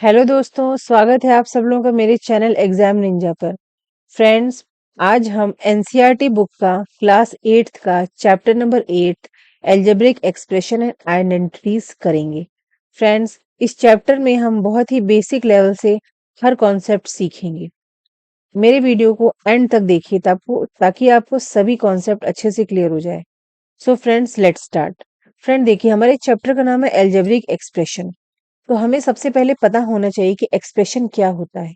Hello दोस्तों, स्वागत है आप सब लोगों का मेरे चैनल एग्जाम निंजा पर। फ्रेंड्स, आज हम एनसीईआरटी बुक का क्लास 8th का chapter number 8 algebraic expression and identities करेंगे। फ्रेंड्स, इस चैप्टर में हम बहुत ही बेसिक लेवल से हर कॉन्सेप्ट सीखेंगे। मेरे वीडियो को एंड तक देखिए ताकि आपको सभी कॉन्सेप्ट अच्छे से क्लियर हो जाए। So friends, let's start. Friend देखिए, हमारे चैप्टर का नाम है एल्जेब्रिक एक्सप्रेशन। तो हमें सबसे पहले पता होना चाहिए कि एक्सप्रेशन क्या होता है।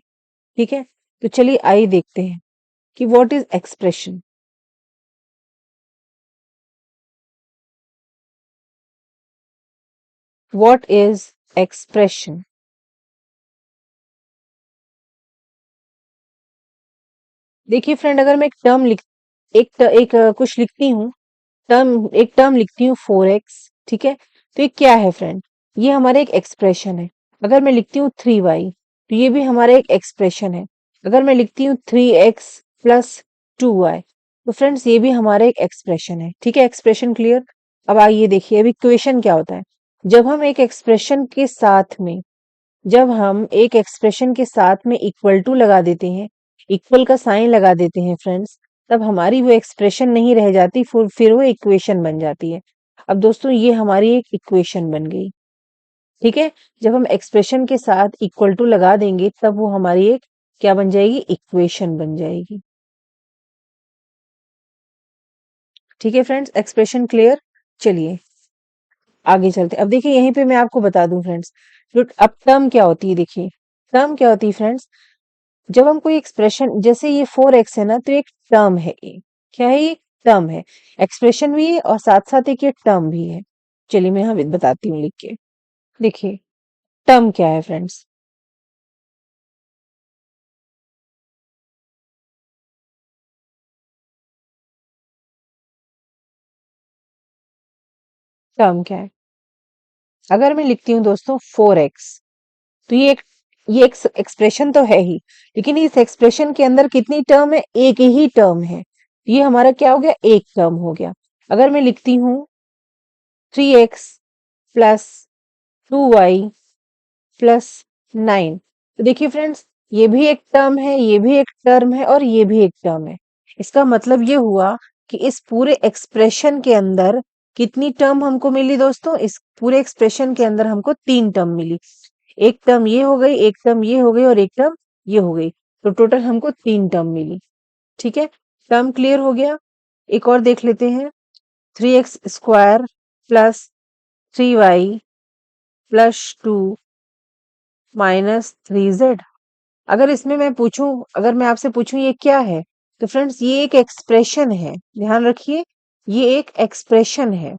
ठीक है, तो चलिए आइए देखते हैं कि what is expression. What is expression? देखिए फ्रेंड, अगर मैं एक टर्म लिख एक कुछ लिखती हूँ, एक टर्म लिखती हूँ 4x। ठीक है, तो ये क्या है फ्रेंड? ये हमारा एक एक्सप्रेशन है। अगर मैं लिखती हूँ 3y, तो ये भी हमारा एक एक्सप्रेशन है। अगर मैं लिखती हूँ 3x प्लस 2y, तो फ्रेंड्स ये भी हमारा एक एक्सप्रेशन है। ठीक है, एक्सप्रेशन क्लियर। अब आइए देखिए, अब इक्वेशन क्या होता है। जब हम एक एक्सप्रेशन के साथ में जब हम एक एक्सप्रेशन के साथ में इक्वल टू लगा देते हैं, इक्वल का साइन लगा देते हैं फ्रेंड्स, तब हमारी वो एक्सप्रेशन नहीं रह जाती, फिर वो इक्वेशन बन जाती है। अब दोस्तों, ये हमारी एक इक्वेशन बन गई। ठीक है, जब हम एक्सप्रेशन के साथ इक्वल टू लगा देंगे तब वो हमारी एक क्या बन जाएगी? इक्वेशन बन जाएगी। ठीक है फ्रेंड्स, एक्सप्रेशन क्लियर। चलिए आगे चलते हैं। अब देखिए, यहीं पे मैं आपको बता दूं फ्रेंड्स, जो अब टर्म क्या होती है। देखिए, टर्म क्या होती है फ्रेंड्स? जब हम कोई एक्सप्रेशन, जैसे ये 4x है ना, तो एक टर्म है ये। क्या है ये? टर्म है। एक्सप्रेशन भी है और साथ साथ एक ये टर्म भी है। चलिए मैं यहाँ बताती हूँ लिख के। देखिए, टर्म क्या है फ्रेंड्स? टर्म क्या है? अगर मैं लिखती हूँ दोस्तों 4x, तो ये एक एक्सप्रेशन तो है ही, लेकिन इस एक्सप्रेशन के अंदर कितनी टर्म है? एक ही टर्म है। ये हमारा क्या हो गया? एक टर्म हो गया। अगर मैं लिखती हूँ 3x प्लस 2y प्लस 9, तो देखिए फ्रेंड्स, ये भी एक टर्म है, ये भी एक टर्म है और ये भी एक टर्म है। इसका मतलब ये हुआ कि इस पूरे एक्सप्रेशन के अंदर कितनी टर्म हमको मिली दोस्तों? इस पूरे एक्सप्रेशन के अंदर हमको 3 टर्म मिली। एक टर्म ये हो गई, एक टर्म ये हो गई और एक टर्म ये हो गई। तो टोटल हमको 3 टर्म मिली। ठीक है, टर्म क्लियर हो गया। एक और देख लेते हैं। 3x² plus 3y plus 2 minus 3z। अगर इसमें मैं पूछूं, अगर मैं आपसे पूछूं ये क्या है, तो फ्रेंड्स ये एक एक्सप्रेशन है। ध्यान रखिए, ये एक एक्सप्रेशन है।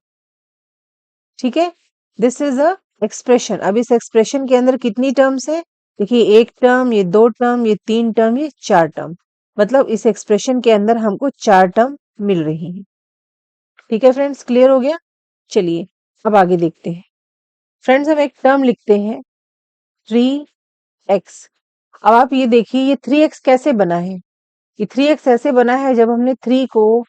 ठीक है, दिस इज अ एक्सप्रेशन। अब इस एक्सप्रेशन के अंदर कितनी टर्म्स है? देखिए, एक टर्म, ये 2 टर्म, ये 3 टर्म, ये 4 टर्म। मतलब इस एक्सप्रेशन के अंदर हमको 4 टर्म मिल रही है। ठीक है फ्रेंड्स, क्लियर हो गया। चलिए अब आगे देखते हैं। फ्रेंड्स, हम एक टर्म लिखते हैं 3x। अब आप ये देखिए, ये 3x कैसे बना है? ये 3x ऐसे बना है, जब हमने 3 को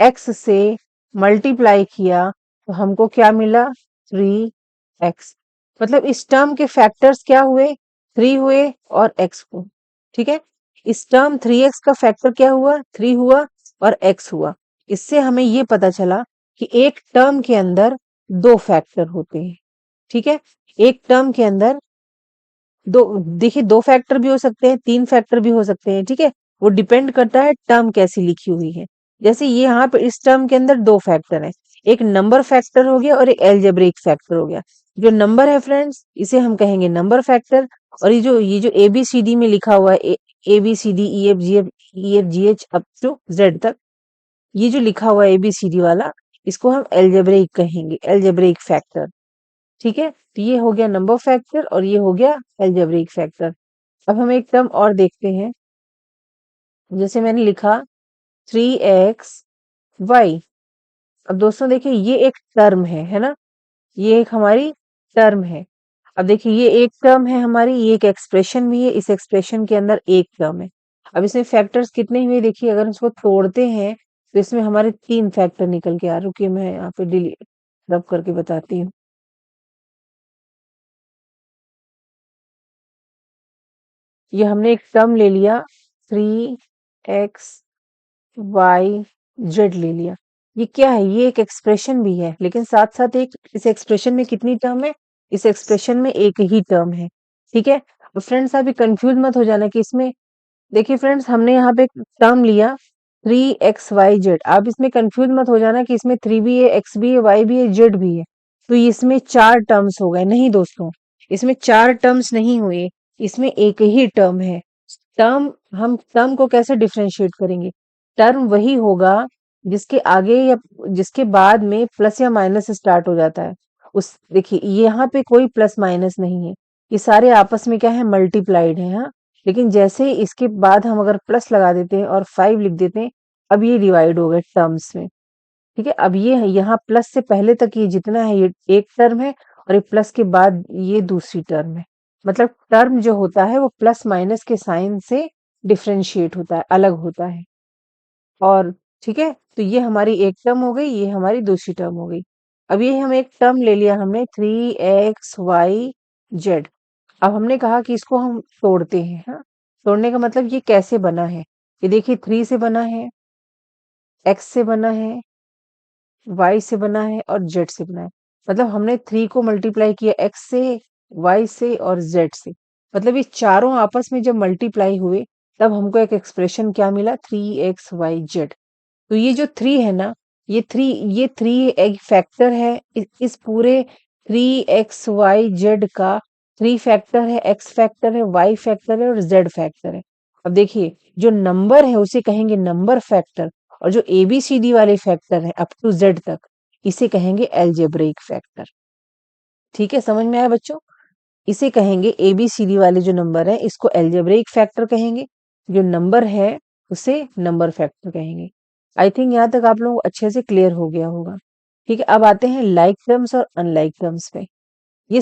x से मल्टीप्लाई किया तो हमको क्या मिला? 3x। मतलब इस टर्म के फैक्टर्स क्या हुए? 3 हुए और x को। ठीक है, इस टर्म 3x का फैक्टर क्या हुआ? 3 हुआ और x हुआ। इससे हमें ये पता चला कि एक टर्म के अंदर 2 फैक्टर होते हैं। ठीक है, एक टर्म के अंदर दो, देखिए 2 फैक्टर भी हो सकते हैं, 3 फैक्टर भी हो सकते हैं। ठीक है, वो डिपेंड करता है टर्म कैसी लिखी हुई है। जैसे ये यहाँ पे इस टर्म के अंदर 2 फैक्टर है, एक नंबर फैक्टर हो गया और एक एल्जेब्रिक फैक्टर हो गया। जो नंबर है फ्रेंड्स, इसे हम कहेंगे नंबर फैक्टर। और ये जो ABCD में लिखा हुआ है, ABCD EFGH up to Z तक, ये जो लिखा हुआ है ABCD वाला, इसको हम एल्जेब्रिक कहेंगे, एल्जेब्रिक फैक्टर। ठीक है, तो ये हो गया नंबर फैक्टर और ये हो गया एल्जेब्रिक फैक्टर। अब हम एक टर्म और देखते हैं। जैसे मैंने लिखा 3x y। अब दोस्तों देखिए, ये एक टर्म है ना? ये एक हमारी टर्म है। अब देखिए, ये एक टर्म है हमारी, ये एक एक्सप्रेशन भी है, इस एक्सप्रेशन के अंदर एक टर्म है। अब इसमें फैक्टर्स कितने हुए? देखिए, अगर इसको तोड़ते हैं तो इसमें हमारे 3 फैक्टर निकल के आ। रुकिए, मैं यहाँ पे डिलीट रब करके बताती हूँ। ये हमने एक टर्म ले लिया 3x y z ले लिया। ये क्या है? ये एक एक्सप्रेशन भी है, लेकिन साथ साथ एक इस एक्सप्रेशन में कितनी टर्म है? इस एक्सप्रेशन में एक ही टर्म है। ठीक है, तो फ्रेंड्स अभी कंफ्यूज मत हो जाना कि इसमें, देखिए फ्रेंड्स हमने यहाँ पे एक टर्म लिया 3xyz। आप इसमें कंफ्यूज मत हो जाना कि इसमें 3 भी है, x भी है, y भी है, z भी है, तो इसमें चार टर्म्स हो गए। नहीं दोस्तों, इसमें चार टर्म्स नहीं हुए, इसमें एक ही टर्म है। टर्म, हम टर्म को कैसे डिफरेंशिएट करेंगे? टर्म वही होगा जिसके आगे या जिसके बाद में प्लस या माइनस से स्टार्ट हो जाता है। उस देखिए यहाँ पे कोई प्लस माइनस नहीं है, ये सारे आपस में क्या है? मल्टीप्लाइड है। हाँ, लेकिन जैसे ही इसके बाद हम अगर प्लस लगा देते हैं और 5 लिख देते हैं, अब ये डिवाइड हो गए टर्म्स में। ठीक है, अब ये यहाँ प्लस से पहले तक ये जितना है ये एक टर्म है, और ये प्लस के बाद ये दूसरी टर्म है। मतलब टर्म जो होता है वो प्लस माइनस के साइन से डिफरेंशिएट होता है, अलग होता है। और ठीक है, तो ये हमारी एक टर्म हो गई, ये हमारी दूसरी टर्म हो गई। अब ये हम एक टर्म ले लिया हमने 3xyz। अब हमने कहा कि इसको हम तोड़ते हैं। हाँ, तोड़ने का मतलब ये कैसे बना है? ये देखिए 3 से बना है, x से बना है, y से बना है और z से बना है। मतलब हमने 3 को मल्टीप्लाई किया x से, y से और z से। मतलब ये चारों आपस में जब मल्टीप्लाई हुए, तब हमको एक एक्सप्रेशन क्या मिला? 3xyz। तो ये जो 3 है ना, ये थ्री एक फैक्टर है इस पूरे 3xyz का। 3 फैक्टर है, x फैक्टर है, y फैक्टर है और z फैक्टर है। अब देखिए, जो नंबर है उसे कहेंगे नंबर फैक्टर, और जो एबीसीडी वाले फैक्टर है अप टू z तक, इसे कहेंगे एल्जेब्रिक फैक्टर। ठीक है, समझ में आया बच्चों? इसे कहेंगे एबीसीडी वाले जो नंबर है इसको एल्जेब्रिक फैक्टर कहेंगे, जो नंबर है उसे नंबर फैक्टर कहेंगे। आई थिंक यहाँ तक आप लोगों को अच्छे से क्लियर हो गया होगा। ठीक है, अब आते हैं लाइक टर्म्स और अनलाइक टर्म्स पे। ये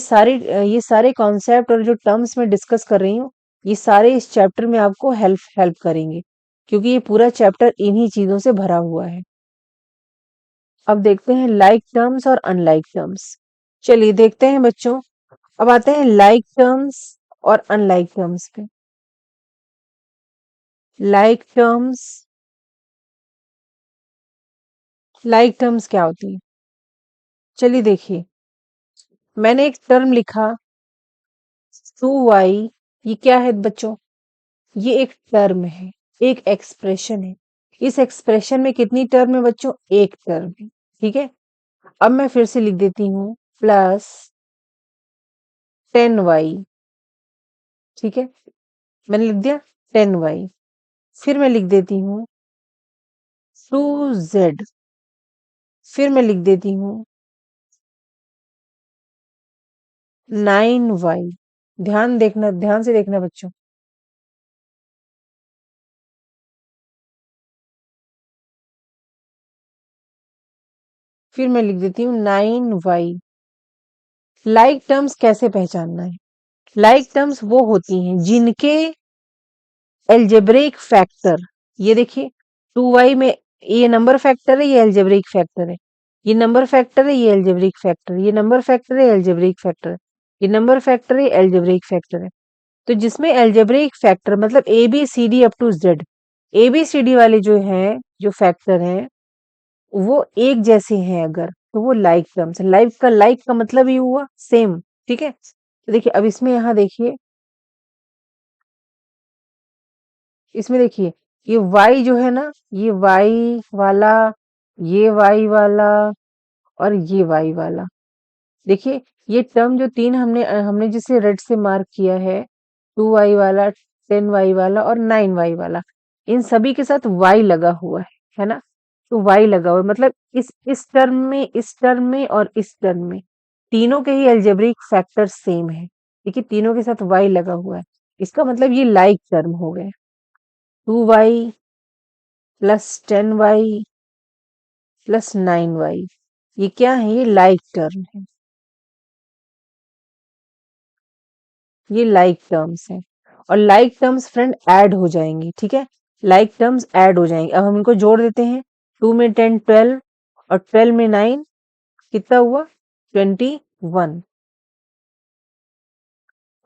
सारे कॉन्सेप्ट और जो टर्म्स मैं डिस्कस कर रही हूँ, ये सारे इस चैप्टर में आपको हेल्प हेल्प करेंगे, क्योंकि ये पूरा चैप्टर इन्हीं चीजों से भरा हुआ है। अब देखते हैं लाइक टर्म्स और अनलाइक टर्म्स। चलिए देखते हैं बच्चों। अब आते हैं लाइक टर्म्स और अनलाइक टर्म्स पे। लाइक टर्म्स, लाइक टर्म्स क्या होती है? चलिए देखिए, मैंने एक टर्म लिखा 2y। ये क्या है बच्चों? ये एक टर्म है, एक एक्सप्रेशन है। इस एक्सप्रेशन में कितनी टर्म है बच्चों? एक टर्म है। ठीक है, अब मैं फिर से लिख देती हूँ प्लस 10y। ठीक है, मैंने लिख दिया 10y। फिर मैं लिख देती हूँ 2z। फिर मैं लिख देती हूँ 9y। ध्यान देखना, ध्यान से देखना बच्चों। फिर मैं लिख देती हूँ 9y। लाइक टर्म्स कैसे पहचानना है? लाइक टर्म्स वो होती हैं जिनके एल्जेब्रिक फैक्टर, ये देखिए 2y में ये नंबर फैक्टर है, ये एल्जेब्रिक फैक्टर है, ये नंबर फैक्टर है, ये एल्जेब्रिक फैक्टर है, ये नंबर फैक्टर है, एल्जेब्रिक फैक्टर है, ये नंबर फैक्टर है, एल्जेब्रिक फैक्टर है। तो जिसमें एल्जेब्रिक फैक्टर मतलब A B C D up to Z, A B C D वाले जो हैं, जो फैक्टर हैं, वो एक जैसे हैं अगर, तो वो लाइक टर्म्स है। लाइक का मतलब ही हुआ सेम। ठीक है, तो देखिए अब इसमें यहाँ देखिए, इसमें देखिए ये y जो है ना, ये y वाला, ये y वाला और ये y वाला, देखिए ये टर्म जो तीन हमने जिसे रेड से मार्क किया है, 2y वाला, 10y वाला और 9y वाला, इन सभी के साथ y लगा हुआ है ना? तो y लगा हुआ है, मतलब इस टर्म में, इस टर्म में और इस टर्म में तीनों के ही अलजेब्रिक फैक्टर सेम है। देखिए तीनों के साथ y लगा हुआ है, इसका मतलब ये लाइक टर्म हो गए। 2y plus 10y plus 9y, ये क्या है? ये लाइक टर्म है, ये लाइक टर्म्स है। और लाइक टर्म्स फ्रेंड ऐड हो जाएंगी। ठीक है, लाइक टर्म्स ऐड हो जाएंगे। अब हम इनको जोड़ देते हैं, 2 में 10 12 और 12 में 9, कितना हुआ? 21।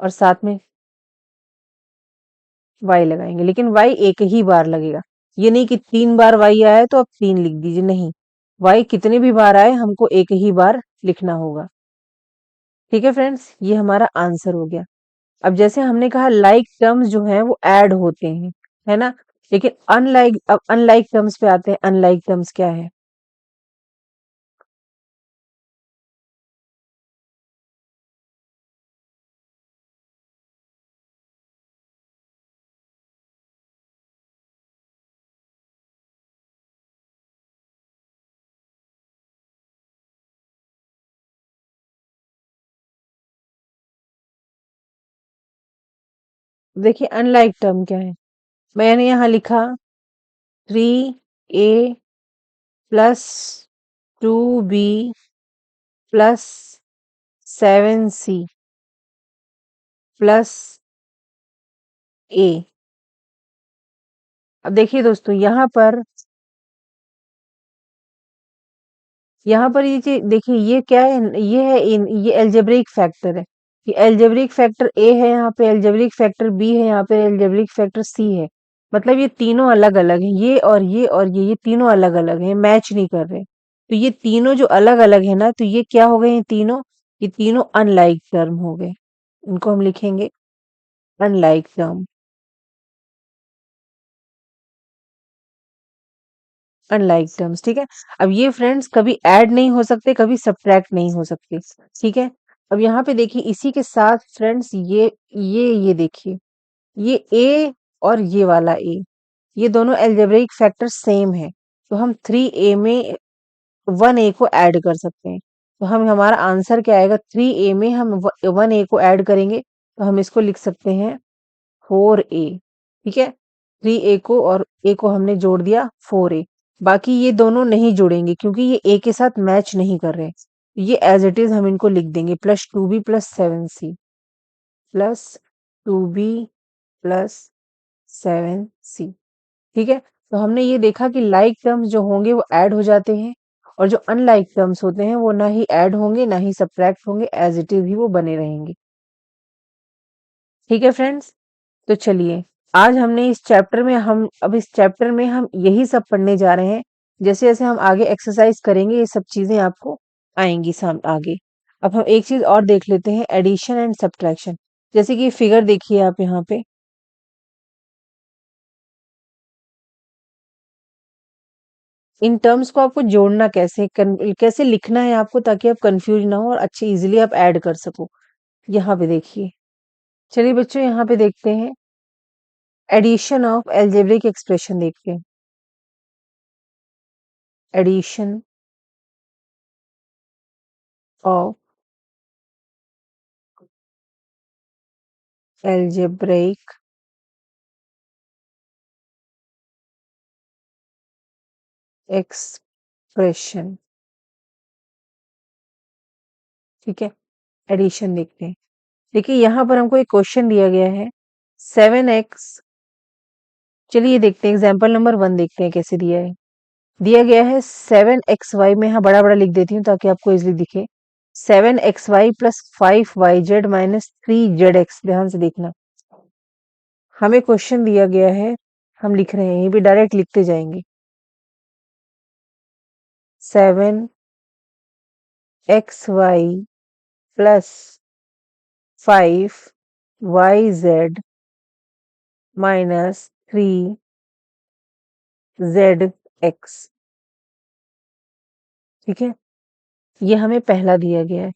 और साथ में y लगाएंगे, लेकिन y एक ही बार लगेगा। ये नहीं कि 3 बार y आया तो आप 3 लिख दीजिए, नहीं, y कितने भी बार आए हमको एक ही बार लिखना होगा। ठीक है फ्रेंड्स, ये हमारा आंसर हो गया। अब जैसे हमने कहा लाइक टर्म्स जो हैं वो ऐड होते हैं, है ना, लेकिन अनलाइक, अब अनलाइक टर्म्स पे आते हैं। अनलाइक टर्म्स क्या है? देखिए अनलाइक टर्म क्या है, मैंने यहाँ लिखा 3a plus 2b plus 7c plus a। अब देखिए दोस्तों, यहाँ पर ये चीज देखिए, ये क्या है, ये है ये एल्जेब्रिक फैक्टर है। ये एल्जेब्रिक फैक्टर ए है, यहाँ पे एल्जेब्रिक फैक्टर बी है, यहाँ पे एल्जेब्रिक फैक्टर सी है। मतलब ये तीनों अलग अलग हैं, ये और ये और ये तीनों अलग अलग हैं, मैच नहीं कर रहे। तो ये तीनों जो अलग अलग है ना, तो ये क्या हो गए, ये तीनों अनलाइक टर्म हो गए। इनको हम लिखेंगे अनलाइक टर्म। अनलाइक टर्म्स, ठीक है। अब ये फ्रेंड्स कभी ऐड नहीं हो सकते, कभी सब्ट्रैक्ट नहीं हो सकते, ठीक है। अब यहाँ पे देखिए, इसी के साथ फ्रेंड्स ये देखिए, ये ए और ये वाला ए, ये दोनों अलजेब्रिक फैक्टर सेम है, तो हम 3a में 1a को ऐड कर सकते हैं। तो हम हमारा आंसर क्या आएगा, 3a में हम 1a को ऐड करेंगे, तो हम इसको लिख सकते हैं 4a। ठीक है, 3a को और a को हमने जोड़ दिया 4a। बाकी ये दोनों नहीं जुड़ेंगे क्योंकि ये a के साथ मैच नहीं कर रहे। ये एज इट इज हम इनको लिख देंगे, plus 2b plus 7c plus 2b plus 7c। ठीक है, तो हमने ये देखा कि लाइक टर्म्स जो होंगे वो ऐड हो जाते हैं, और जो अनलाइक टर्म्स होते हैं वो ना ही ऐड होंगे ना ही सब्ट्रैक्ट होंगे, एज इट इज ही वो बने रहेंगे। ठीक है फ्रेंड्स, तो चलिए, आज हमने इस चैप्टर में हम यही सब पढ़ने जा रहे हैं। जैसे जैसे हम आगे एक्सरसाइज करेंगे ये सब चीजें आपको आएंगी साम आगे। अब हम एक चीज और देख लेते हैं, एडिशन एंड सब्ट्रैक्शन। जैसे कि फिगर देखिए आप यहाँ पे, इन टर्म्स को आपको जोड़ना कैसे लिखना है आपको, ताकि आप कंफ्यूज ना हो और अच्छे इजीली आप ऐड कर सको। यहाँ पे देखिए, चलिए बच्चों यहाँ पे देखते हैं एडिशन ऑफ एल्जेब्रिक एक्सप्रेशन, देखते हैं एडिशन ऑफ एल्जेब्रिक एक्सप्रेशन। ठीक है, एडिशन देखते हैं। देखिए यहाँ पर हमको एक क्वेश्चन दिया गया है 7x। चलिए देखते हैं, एग्जाम्पल नंबर 1 देखते हैं कैसे दिया है। दिया गया है 7xy, में यहाँ बड़ा बड़ा लिख देती हूँ ताकि आपको इजिली दिखे। 7xy plus 5yz minus 3zx। ध्यान से देखना, हमें क्वेश्चन दिया गया है, हम लिख रहे हैं, ये भी डायरेक्ट लिखते जाएंगे। 7xy plus 5yz minus 3zx। ठीक है, ये हमें पहला दिया गया है।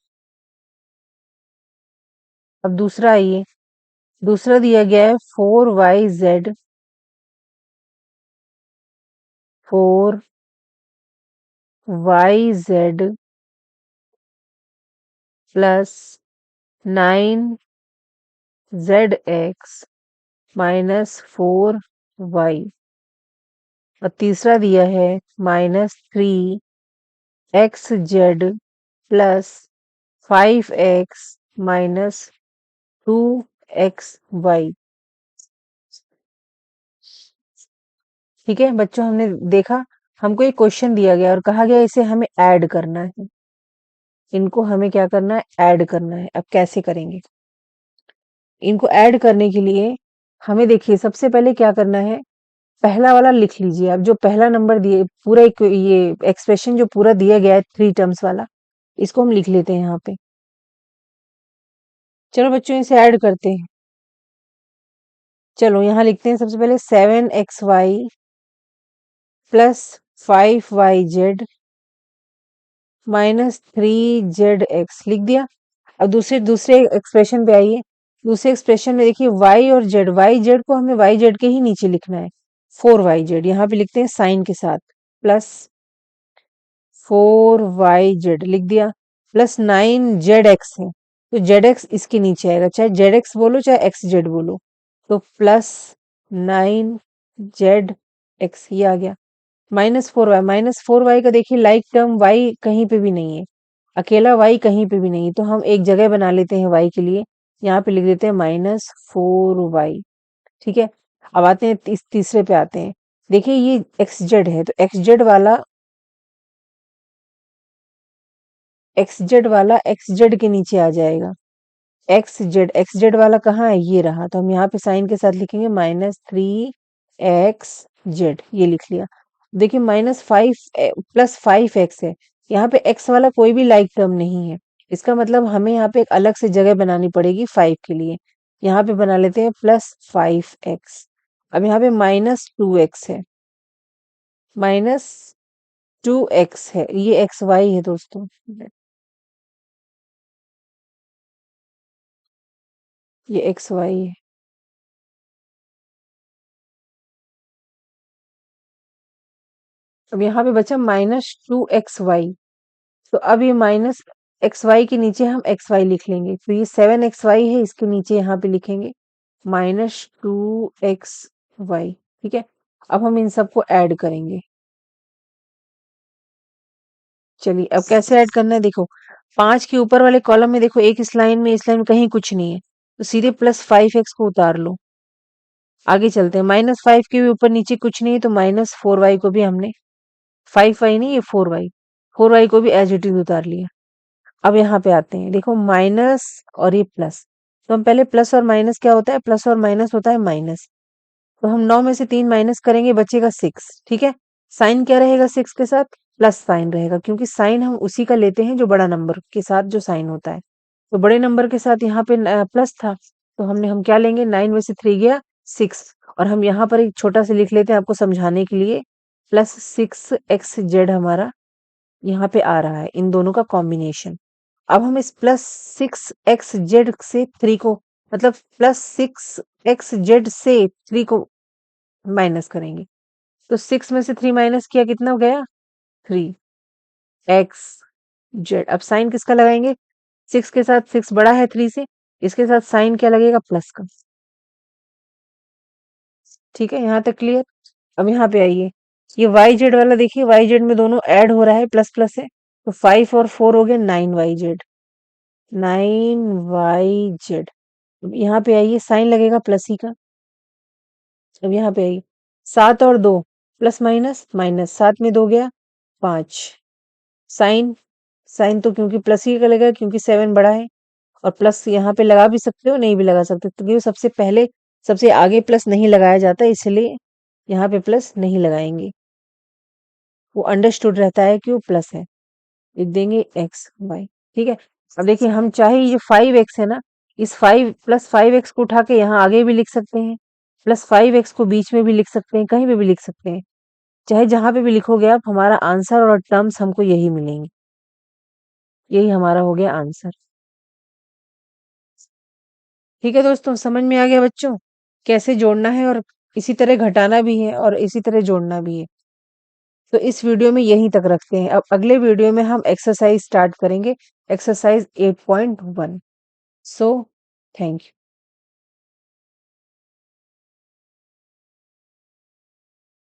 अब दूसरा आइए, दूसरा दिया गया है 4yz 4yz plus 9zx minus 4y। और तीसरा दिया है -3xz plus 5x minus 2xy। ठीक है बच्चों, हमने देखा, हमको एक क्वेश्चन दिया गया और कहा गया इसे हमें ऐड करना है। इनको हमें क्या करना है, ऐड करना है। अब कैसे करेंगे इनको ऐड करने के लिए? हमें देखिए सबसे पहले क्या करना है, पहला वाला लिख लीजिए आप, जो पहला नंबर दिए पूरा ये एक्सप्रेशन जो पूरा दिया गया है 3 टर्म्स वाला, इसको हम लिख लेते हैं यहाँ पे। चलो बच्चों इसे ऐड करते हैं। चलो यहाँ लिखते हैं सबसे पहले 7xy plus 5yz minus 3zx लिख दिया। अब दूसरे दूसरे एक्सप्रेशन पे आइए। दूसरे एक्सप्रेशन में देखिए y और z, वाई जेड को हमें वाई जेड के ही नीचे लिखना है। 4yz यहाँ पे लिखते हैं साइन के साथ, प्लस 4yz लिख दिया, प्लस 9zx है तो zx इसके नीचे आएगा, चाहे zx बोलो चाहे xz बोलो, तो प्लस 9zx ये आ गया। -4y का देखिए लाइक टर्म y कहीं पे भी नहीं है, अकेला y कहीं पे भी नहीं है, तो हम एक जगह बना लेते हैं y के लिए, यहाँ पे लिख देते हैं -4y। ठीक है, अब आते हैं तीसरे पे आते हैं। देखिए ये xz है तो xz वाला xz के नीचे आ जाएगा। xz वाला कहाँ है, ये रहा, तो हम यहाँ पे साइन के साथ लिखेंगे -3xz, ये लिख लिया। देखिए -5 प्लस 5x है, यहाँ पे x वाला कोई भी लाइक टर्म नहीं है, इसका मतलब हमें यहाँ पे एक अलग से जगह बनानी पड़ेगी 5 के लिए। यहाँ पे बना लेते हैं +5x। अब यहाँ पे -2x है, -2x है, ये एक्स वाई है दोस्तों, ये एक्स वाई है। अब यहाँ पे बचा -2xy, तो अब ये -xy के नीचे हम xy लिख लेंगे, तो ये 7xy है, इसके नीचे यहाँ पे लिखेंगे -2xy। ठीक है, अब हम इन सबको ऐड करेंगे। चलिए अब कैसे ऐड करना है, देखो 5 के ऊपर वाले कॉलम में देखो, एक इस लाइन में कहीं कुछ नहीं है, तो सीधे +5x को उतार लो। आगे चलते हैं, -5 के भी ऊपर नीचे कुछ नहीं है, तो -4y को भी हमने, 5y नहीं, ये 4y, 4y को भी एज इट इज उतार लिया। अब यहाँ पे आते हैं, देखो माइनस और ये प्लस, तो हम पहले प्लस और माइनस क्या होता है, प्लस और माइनस होता है माइनस, तो हम 9 में से 3 माइनस करेंगे, बचेगा 6। ठीक है, साइन क्या रहेगा 6 के साथ, प्लस साइन रहेगा, क्योंकि साइन हम उसी का लेते हैं जो बड़ा नंबर के साथ जो साइन होता है, तो बड़े नंबर के साथ यहाँ पे प्लस था, तो हम क्या लेंगे, 9 में से 3 गया 6, और हम यहाँ पर एक छोटा सा लिख लेते हैं आपको समझाने के लिए, +6xz हमारा यहाँ पे आ रहा है, इन दोनों का कॉम्बिनेशन। अब हम इस +6xz से 3 को, मतलब +6xz से 3 को माइनस करेंगे, तो 6 में से 3 माइनस किया, कितना गया 3xz। अब साइन किसका लगाएंगे, 6 के साथ 6 बड़ा है 3 से, इसके साथ साइन क्या लगेगा, प्लस का। ठीक है, यहाँ तक क्लियर। अब यहाँ पे आइए, ये वाई जेड वाला देखिए, वाई जेड में दोनों ऐड हो रहा है, प्लस प्लस है, तो 5 और 4 हो गए 9yz, 9yz। यहाँ पे आइए, साइन लगेगा प्लस ही का। अब यहाँ पे आइए, 7 और 2 प्लस माइनस माइनस, 7 में 2 गया 5, साइन, साइन तो क्योंकि प्लस ही का लगेगा, क्योंकि 7 बड़ा है, और प्लस यहाँ पे लगा भी सकते हो, नहीं भी लगा सकते, तो क्योंकि सबसे पहले सबसे आगे प्लस नहीं लगाया जाता, इसलिए यहाँ पे प्लस नहीं लगाएंगे, वो अंडरस्टूड रहता है कि वो प्लस है, लिख देंगे एक्स वाई। ठीक है, अब देखिए हम चाहे ये 5x है ना, इस 5 +5x को उठा के यहाँ आगे भी लिख सकते हैं, +5x को बीच में भी लिख सकते हैं, कहीं पे भी लिख सकते हैं, चाहे जहां पे भी लिखोगे आप, हमारा आंसर और टर्म्स हमको यही मिलेंगे, यही हमारा हो गया आंसर। ठीक है दोस्तों, समझ में आ गया बच्चों, कैसे जोड़ना है, और इसी तरह घटाना भी है और इसी तरह जोड़ना भी है। तो इस वीडियो में यहीं तक रखते हैं, अब अगले वीडियो में हम एक्सरसाइज स्टार्ट करेंगे, एक्सरसाइज 8.1। So thank you.